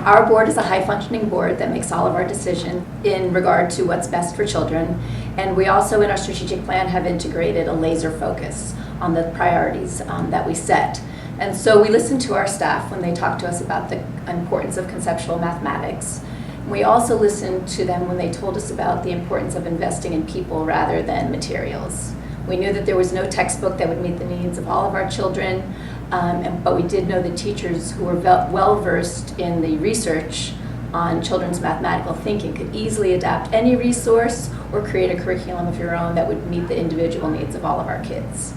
Our board is a high-functioning board that makes all of our decisions in regard to what's best for children. And we also, in our strategic plan, have integrated a laser focus on the priorities that we set. And so we listen to our staff when they talk to us about the importance of conceptual mathematics. We also listened to them when they told us about the importance of investing in people rather than materials. We knew that there was no textbook that would meet the needs of all of our children, but we did know that teachers who were well-versed in the research on children's mathematical thinking could easily adapt any resource or create a curriculum of your own that would meet the individual needs of all of our kids.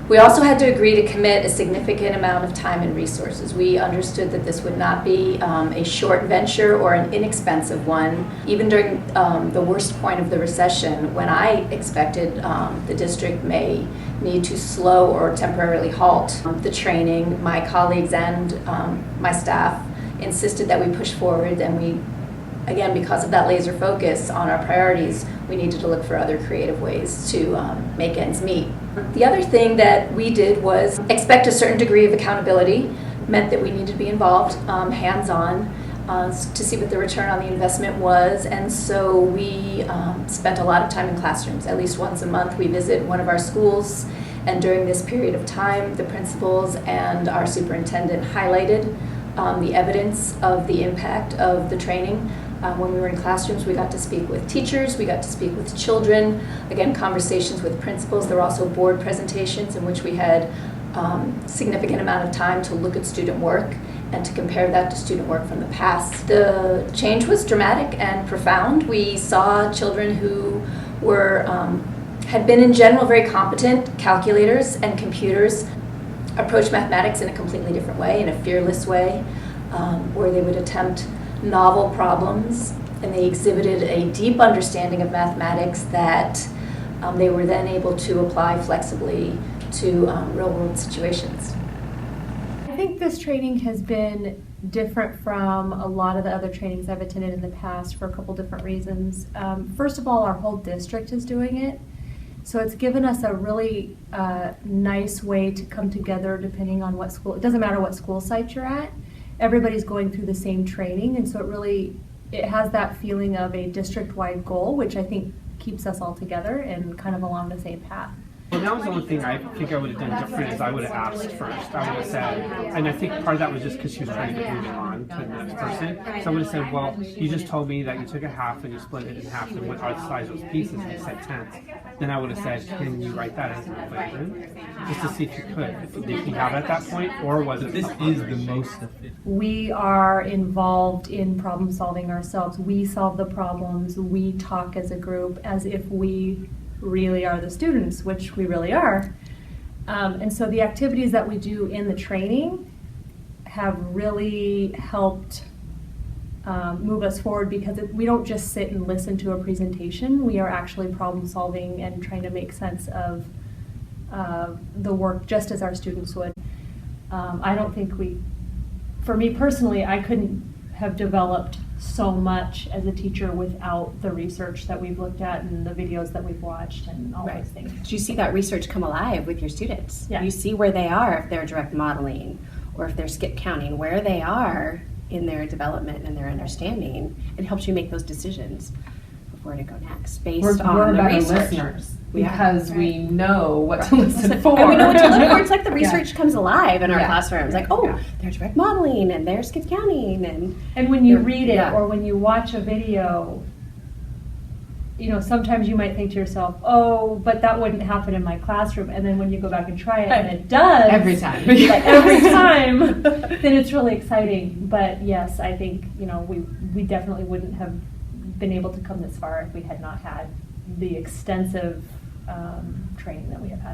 We also had to agree to commit a significant amount of time and resources. We understood that this would not be a short venture or an inexpensive one. Even during the worst point of the recession, when I expected the district may need to slow or temporarily halt the training, my colleagues and my staff insisted that we push forward, and we, again, because of that laser focus on our priorities, we needed to look for other creative ways to make ends meet. The other thing that we did was expect a certain degree of accountability, meant that we needed to be involved hands-on to see what the return on the investment was, and so we spent a lot of time in classrooms. At least once a month we visit one of our schools, and during this period of time the principals and our superintendent highlighted the evidence of the impact of the training. When we were in classrooms, we got to speak with teachers, we got to speak with children, again, conversations with principals. There were also board presentations in which we had significant amount of time to look at student work and to compare that to student work from the past. The change was dramatic and profound. We saw children who were, had been in general very competent calculators and computers approach mathematics in a completely different way, in a fearless way, where they would attempt novel problems, and they exhibited a deep understanding of mathematics that they were then able to apply flexibly to real-world situations. I think this training has been different from a lot of the other trainings I've attended in the past for a couple different reasons. First of all, our whole district is doing it, so it's given us a really nice way to come together depending on what school. It doesn't matter what school site you're at. Everybody's going through the same training, and so it has that feeling of a district-wide goal, which I think keeps us all together and kind of along the same path. Well, that was the only thing I think I would have done different is I would have asked first. I would have said, and I think part of that was just because she was trying to get moving on to the next person. So I would have said, well, you just told me that you took a half and you split it in half and what are the size of those pieces, and you said tenths. Then I would have said, can you write that as an equation? Just to see if you could. Did you have at that point, or was it? This is the most efficient. We are involved in problem solving ourselves. We solve the problems. We talk as a group as if we really are the students, which we really are. And so the activities that we do in the training have really helped move us forward, because we don't just sit and listen to a presentation. We are actually problem solving and trying to make sense of the work just as our students would. I don't think for me personally, I couldn't have developed so much as a teacher without the research that we've looked at and the videos that we've watched and all those things. You see that research come alive with your students. Yeah. You see where they are, if they're direct modeling or if they're skip counting, where they are in their development and their understanding. It helps you make those decisions of where to go next based on the research. Listeners because we know what to listen for. And we know what to look for. It's like the research comes alive in our Yeah. classrooms. Like, oh, they're direct modeling and they're skip counting. And when you read it Yeah. or when you watch a video, sometimes you might think to yourself, oh, but that wouldn't happen in my classroom. And then when you go back and try it and it does. Every time. Every time, then it's really exciting. But yes, I think, we definitely wouldn't have been able to come this far if we had not had the extensive training that we have had.